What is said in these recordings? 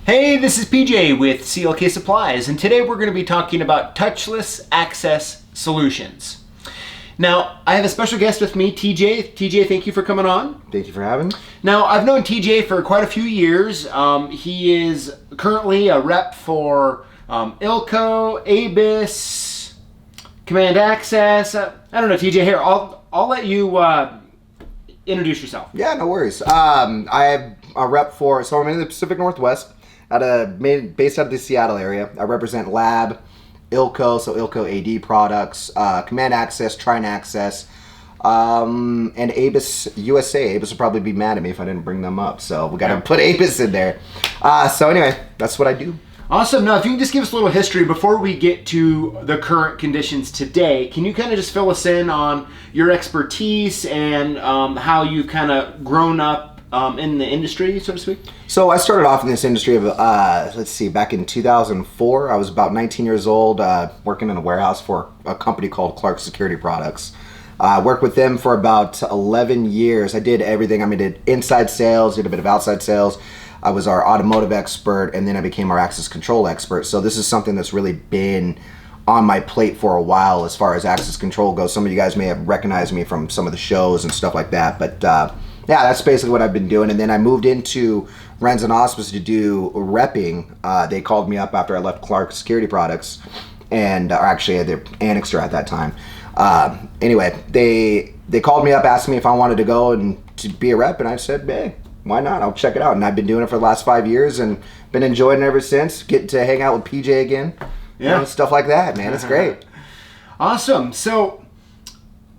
Hey, this is PJ with CLK Supplies, and today we're going to be talking about touchless access solutions. Now, I have a special guest with me, TJ. TJ, thank you for coming on. Thank you for having me. Now, I've known TJ for quite a few years. He is currently a rep for Ilco, ABIS, Command Access. I don't know, TJ, here, I'll let you introduce yourself. Yeah, no worries. I'm a rep so I'm in the Pacific Northwest, based out of the Seattle area. I represent Lab, Ilco, so Ilco AD products, Command Access, Trine Access, and ABIS USA. ABIS would probably be mad at me if I didn't bring them up, so we got to put ABIS in there. So anyway, that's what I do. Awesome. Now, if you can just give us a little history before we get to the current conditions today, can you kind of just fill us in on your expertise and how you've kind of grown up in the industry, so to speak? So I started off in this industry of, back in 2004. I was about 19 years old, working in a warehouse for a company called Clark Security Products. I worked with them for about 11 years. I did everything. I did inside sales, did a bit of outside sales. I was our automotive expert, and then I became our access control expert. So this is something that's really been on my plate for a while as far as access control goes. Some of you guys may have recognized me from some of the shows and stuff like that. But yeah, that's basically what I've been doing. And then I moved into Renzandaspaas to do repping. They called me up after I left Clark Security Products, and actually they're Annixter at that time. Anyway, they called me up, asked me if I wanted to go and to be a rep, and I said, hey, why not? I'll check it out. And I've been doing it for the last 5 years and been enjoying it ever since. Getting to hang out with PJ again. Yeah. You know, stuff like that, man. It's great. Awesome. So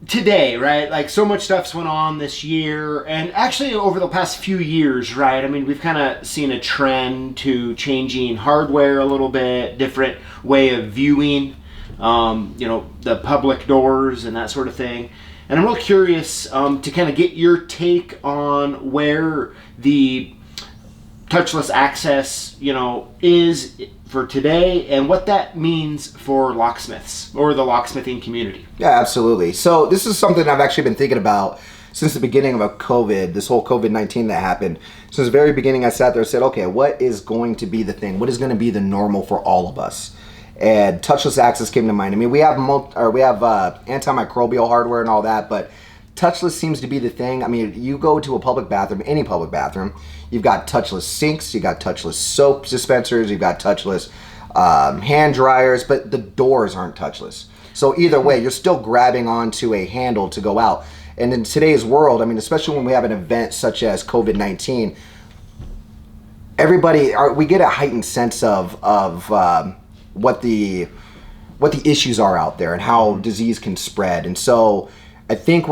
today, right, like so much stuff's went on this year and actually over the past few years, right? I mean, we've kind of seen a trend to changing hardware a little bit, different way of viewing, the public doors and that sort of thing. And I'm real curious to kind of get your take on where the touchless access, is for today and what that means for locksmiths or the locksmithing community. Yeah, absolutely. So this is something I've actually been thinking about since the beginning of COVID, this whole COVID-19 that happened. Since the very beginning, I sat there and said, okay, what is going to be the thing? What is going to be the normal for all of us? And touchless access came to mind. I mean, we have antimicrobial hardware and all that, but touchless seems to be the thing. I mean, you go to a public bathroom, any public bathroom, you've got touchless sinks, you got touchless soap dispensers, you've got touchless hand dryers, but the doors aren't touchless. So either way, you're still grabbing onto a handle to go out. And in today's world, I mean, especially when we have an event such as COVID-19, we get a heightened sense of what the issues are out there and how disease can spread. And so I think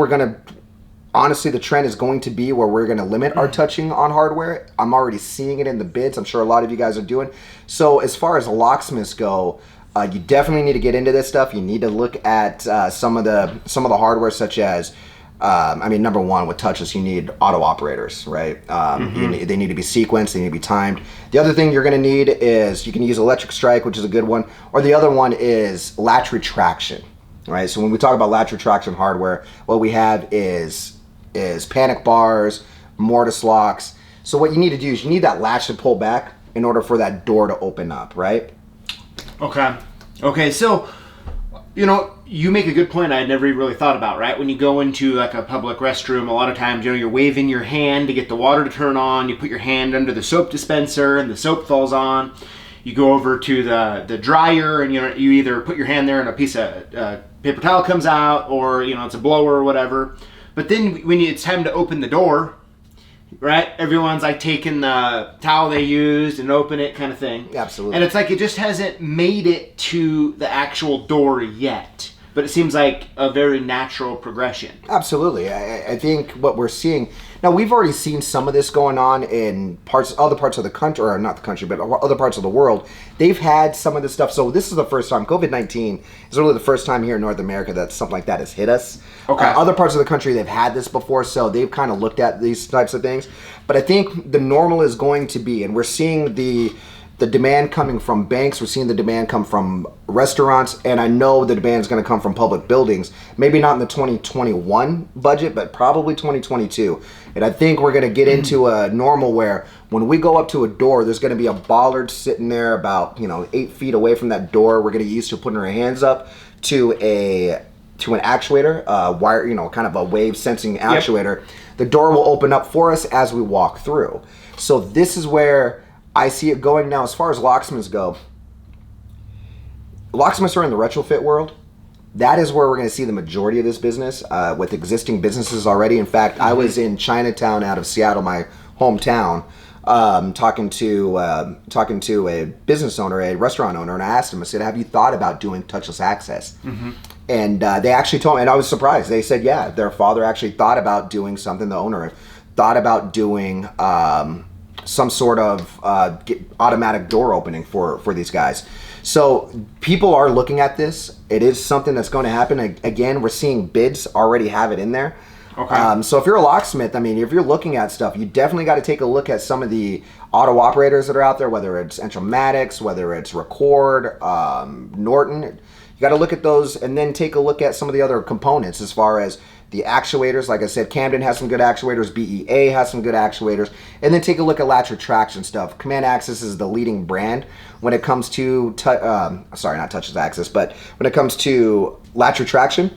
honestly, the trend is going to be where we're going to limit our touching on hardware. I'm already seeing it in the bids. I'm sure a lot of you guys are doing. So as far as locksmiths go, you definitely need to get into this stuff. You need to look at some of the hardware, such as number one, with touchless, you need auto operators, right? They need to be sequenced, they need to be timed. The other thing you're going to need is, you can use electric strike, which is a good one, or the other one is latch retraction, right? So when we talk about latch retraction hardware, what we have is panic bars, mortise locks. So what you need to do is you need that latch to pull back in order for that door to open up, right? Okay, so you make a good point I had never really thought about, right? When you go into like a public restroom, a lot of times, you're waving your hand to get the water to turn on. You put your hand under the soap dispenser and the soap falls on. You go over to the dryer and you either put your hand there and a piece of paper towel comes out, or it's a blower or whatever. But then when it's time to open the door, right? Everyone's like taking the towel they used and open it, kind of thing. Absolutely. And it's like it just hasn't made it to the actual door yet. But it seems like a very natural progression. Absolutely. I think what we're seeing now, we've already seen some of this going on in other parts of the country, or not the country, but other parts of the world. They've had some of this stuff. So this is the first time. COVID-19 is really the first time here in North America that something like that has hit us. Okay. Other parts of the country, they've had this before, so they've kind of looked at these types of things. But I think the normal is going to be, and we're seeing the demand coming from banks. We're seeing the demand come from restaurants, and I know the demand is going to come from public buildings. Maybe not in the 2021 budget, but probably 2022. And I think we're going to get into a normal where when we go up to a door, there's going to be a bollard sitting there about 8 feet away from that door. We're going to get used to putting our hands up to an actuator, wire, kind of a wave sensing actuator. Yep. The door will open up for us as we walk through. So this is where I see it going now. As far as locksmiths go, locksmiths are in the retrofit world. That is where we're going to see the majority of this business with existing businesses already. In fact, I was in Chinatown out of Seattle, my hometown, talking to a business owner, a restaurant owner, and I asked him, I said, have you thought about doing touchless access? Mm-hmm. And they actually told me, and I was surprised. They said, yeah, their father actually thought about doing something, the owner thought about doing some sort of automatic door opening for these guys. So people are looking at this. It is something that's going to happen. Again, we're seeing bids already have it in there. Okay. So if you're a locksmith, if you're looking at stuff, you definitely got to take a look at some of the auto operators that are out there, whether it's Entramatics, whether it's Record, Norton. You got to look at those and then take a look at some of the other components as far as the actuators. Like I said, Camden has some good actuators. BEA has some good actuators. And then take a look at latch retraction stuff. Command Access is the leading brand when it comes to, not Touchless Access, but when it comes to latch retraction.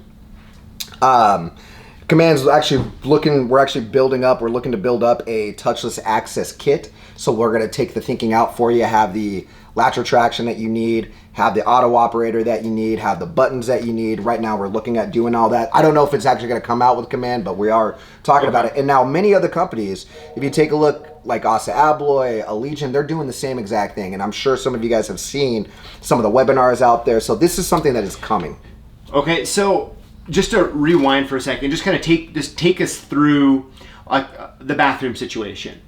Command's actually we're looking to build up a Touchless Access kit. So we're going to take the thinking out for you, have the latch retraction that you need, have the auto operator that you need, have the buttons that you need. Right now we're looking at doing all that. I don't know if it's actually going to come out with Command, but we are talking about it. And now many other companies, if you take a look, like Asa Abloy, Allegiant, they're doing the same exact thing. And I'm sure some of you guys have seen some of the webinars out there. So this is something that is coming. Okay, so just to rewind for a second, just kind of take us through the bathroom situation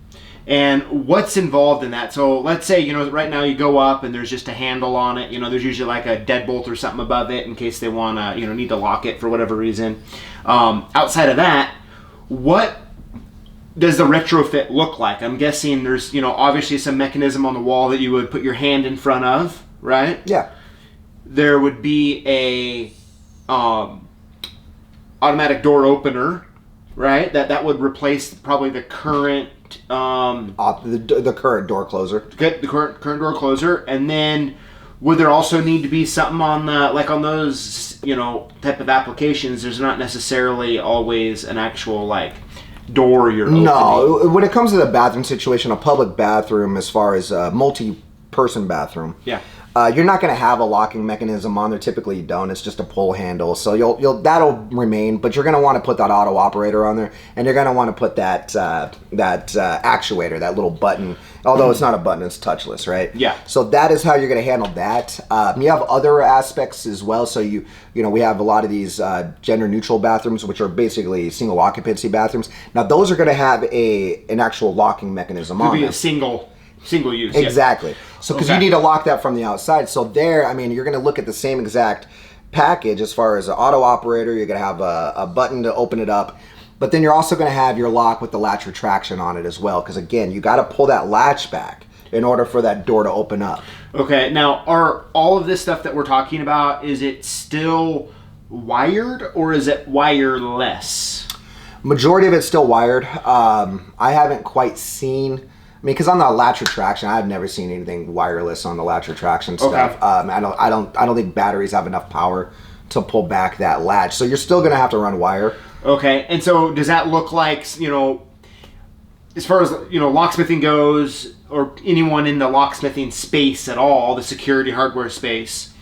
and what's involved in that. So let's say, right now you go up and there's just a handle on it. There's usually like a deadbolt or something above it in case they want to, need to lock it for whatever reason. Outside of that, what does the retrofit look like? I'm guessing there's, obviously some mechanism on the wall that you would put your hand in front of, right? Yeah. There would be a automatic door opener, right? That would replace probably the current the current door closer. Good, the current door closer. And then would there also need to be something on those type of applications? There's not necessarily always an actual door you're opening. No, when it comes to the bathroom situation, a public bathroom, as far as a multi-person bathroom, yeah, you're not going to have a locking mechanism on there. Typically you don't. It's just a pull handle. So that'll remain, but you're going to want to put that auto operator on there, and you're going to want to put that actuator, that little button. Although it's not a button, it's touchless, right? Yeah. So that is how you're going to handle that. You have other aspects as well. So we have a lot of these gender neutral bathrooms, which are basically single occupancy bathrooms. Now those are going to have an actual locking mechanism on them. Could be a single use. Exactly. Yeah. So because you need to lock that from the outside. So there, you're going to look at the same exact package as far as an auto operator. You're going to have a button to open it up. But then you're also going to have your lock with the latch retraction on it as well. Because again, you got to pull that latch back in order for that door to open up. Okay. Now, are all of this stuff that we're talking about, is it still wired or is it wireless? Majority of it's still wired. I haven't quite seen... because on the latch retraction, I've never seen anything wireless on the latch retraction stuff. Okay. I don't think batteries have enough power to pull back that latch. So you're still going to have to run wire. Okay. And so does that look like, as far as, locksmithing goes, or anyone in the locksmithing space at all, the security hardware space,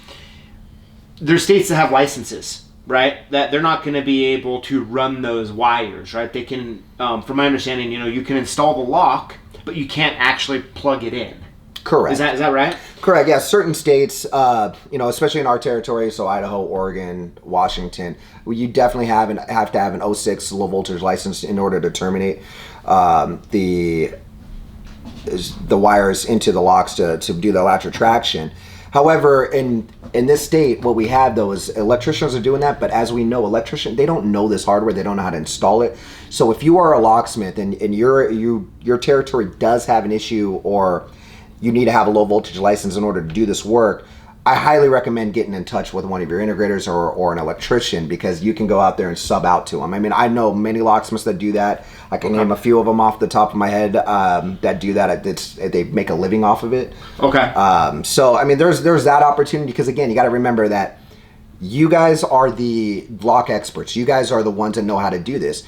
there's states that have licenses, right? That they're not going to be able to run those wires, right? They can, from my understanding, you can install the lock, but you can't actually plug it in. Correct. Is that right? Correct. Yeah. Certain states, especially in our territory, so Idaho, Oregon, Washington, you definitely have to have an 06 low voltage license in order to terminate the wires into the locks to do the latch retraction. However, in this state, what we have though is electricians are doing that, but as we know, they don't know this hardware, they don't know how to install it. So if you are a locksmith and your territory does have an issue, or you need to have a low voltage license in order to do this work, I highly recommend getting in touch with one of your integrators or an electrician, because you can go out there and sub out to them. I mean, I know many locksmiths that do that. I can name a few of them off the top of my head that do that. They make a living off of it. Okay. So, I mean, there's that opportunity, because, again, you got to remember that you guys are the lock experts. You guys are the ones that know how to do this.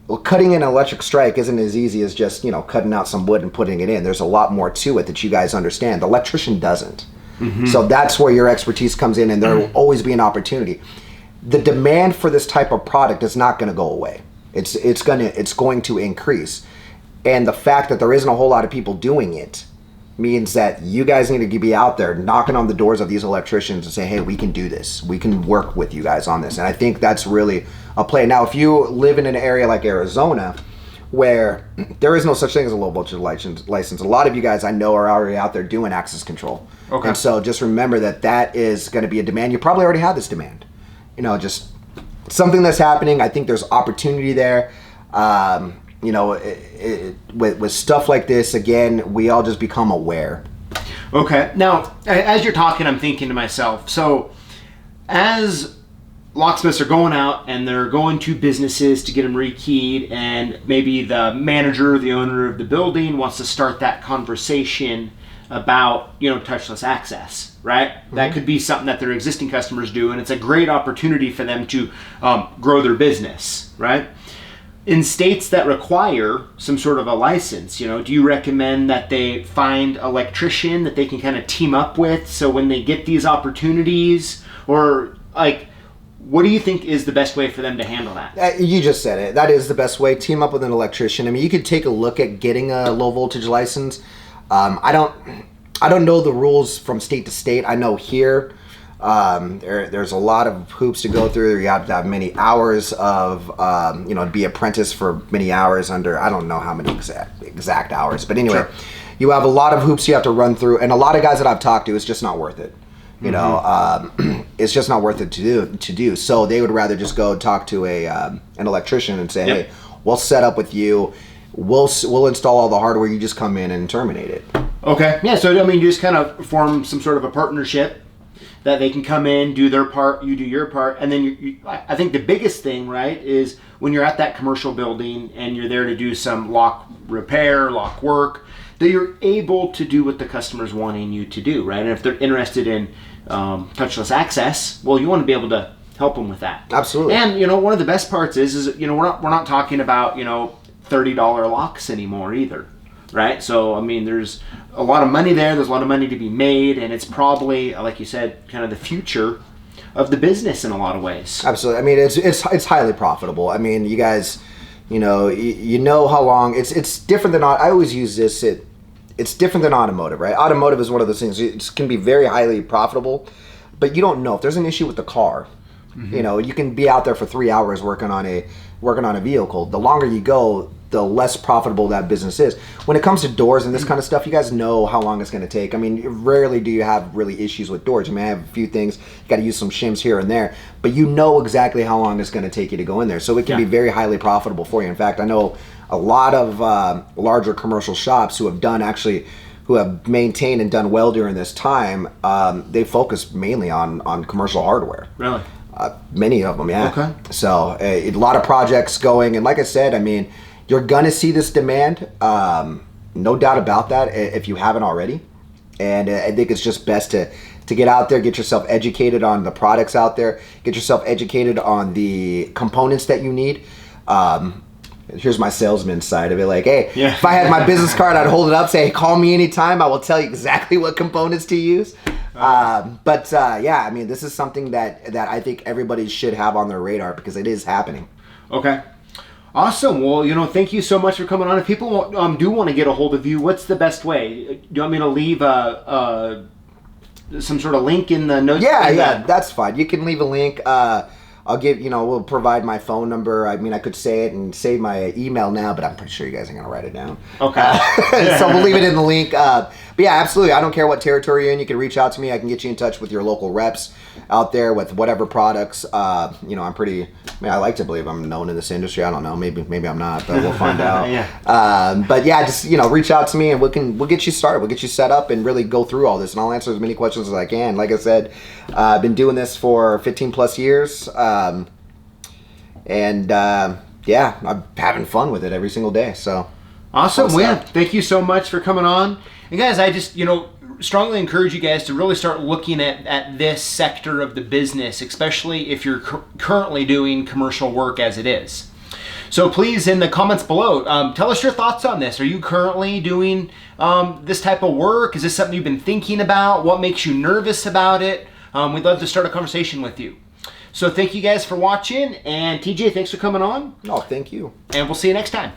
Well, cutting an electric strike isn't as easy as just, cutting out some wood and putting it in. There's a lot more to it that you guys understand. The electrician doesn't. Mm-hmm. So that's where your expertise comes in, and there will always be an opportunity. The demand for this type of product is not going to go away. It's going to increase. And the fact that there isn't a whole lot of people doing it means that you guys need to be out there knocking on the doors of these electricians and say, hey, we can do this. We can work with you guys on this. And I think that's really a play. Now, if you live in an area like Arizona, where there is no such thing as a low voltage license, a lot of you guys I know are already out there doing access control. Okay. And so just remember that is going to be a demand. You probably already have this demand. Just something that's happening. I think there's opportunity there. With stuff like this, again, we all just become aware. Okay. Now, as you're talking, I'm thinking to myself, so as locksmiths are going out and they're going to businesses to get them rekeyed, and maybe the manager, the owner of the building wants to start that conversation about, touchless access, right? Mm-hmm. That could be something that their existing customers do, and it's a great opportunity for them to grow their business, right? In states that require some sort of a license, do you recommend that they find an electrician that they can kind of team up with, so when they get these opportunities, or what do you think is the best way for them to handle that? You just said it. That is the best way. Team up with an electrician. I mean, you could take a look at getting a low voltage license. I don't know the rules from state to state. I know here there's a lot of hoops to go through. You have to have many hours of be apprentice for many hours under, I don't know how many exact hours, but anyway, sure. You have a lot of hoops you have to run through, and a lot of guys that I've talked to, it's just not worth it. It's just not worth it to do. So they would rather just go talk to an electrician and say, yep, hey, we'll set up with you. We'll install all the hardware. You just come in and terminate it. Okay. Yeah. So you just kind of form some sort of a partnership that they can come in, do their part, you do your part, and then I think the biggest thing, right, is when you're at that commercial building and you're there to do some lock repair, lock work, that you're able to do what the customer's wanting you to do, right? And if they're interested in touchless access, well, you want to be able to help them with that. Absolutely. And one of the best parts is we're not talking about $30 locks anymore either, right? So there's a lot of money there. There's a lot of money to be made, and it's probably, like you said, kind of the future of the business in a lot of ways. Absolutely. I mean, it's highly profitable. I mean, you guys, you know how long it's different than I always use this. It's different than automotive, right? Automotive is one of those things. It can be very highly profitable, but you don't know if there's an issue with the car. Mm-hmm. You can be out there for 3 hours working on a vehicle. The longer you go, the less profitable that business is. When it comes to doors and this kind of stuff, you guys know how long it's going to take. I mean, rarely do you have really issues with doors. You may have a few things, you got to use some shims here and there, but you know exactly how long it's going to take you to go in there. So it can be very highly profitable for you. In fact, I know a lot of larger commercial shops who have maintained and done well during this time. They focus mainly on commercial hardware. Really? Many of them, yeah. Okay. So a lot of projects going, and like I said, I mean, you're gonna see this demand, no doubt about that, if you haven't already. And I think it's just best to get out there, get yourself educated on the products out there, get yourself educated on the components that you need. Here's my salesman side of it. Like, hey, if I had my business card, I'd hold it up, say, hey, call me anytime. I will tell you exactly what components to use. Yeah, I mean, this is something that I think everybody should have on their radar, because it is happening. Okay. Awesome. Well, thank you so much for coming on. If people do want to get a hold of you, what's the best way? Do you want me to leave some sort of link in the notes? Yeah, that's fine. You can leave a link. I'll give, we'll provide my phone number. I mean, I could say it and say my email now, but I'm pretty sure you guys ain't going to write it down. Okay. So we'll leave it in the link. But yeah, absolutely. I don't care what territory you're in. You can reach out to me. I can get you in touch with your local reps out there with whatever products. I like to believe I'm known in this industry. I don't know. Maybe I'm not, but we'll find out. Yeah. But yeah, just, reach out to me and we'll get you started. We'll get you set up and really go through all this. And I'll answer as many questions as I can. Like I said, I've been doing this for 15 plus years. Yeah, I'm having fun with it every single day. So awesome. Well, thank you so much for coming on. And guys, I just, strongly encourage you guys to really start looking at this sector of the business, especially if you're currently doing commercial work as it is. So please, in the comments below, tell us your thoughts on this. Are you currently doing this type of work? Is this something you've been thinking about? What makes you nervous about it? We'd love to start a conversation with you. So thank you guys for watching, and TJ, thanks for coming on. Oh, thank you. And we'll see you next time.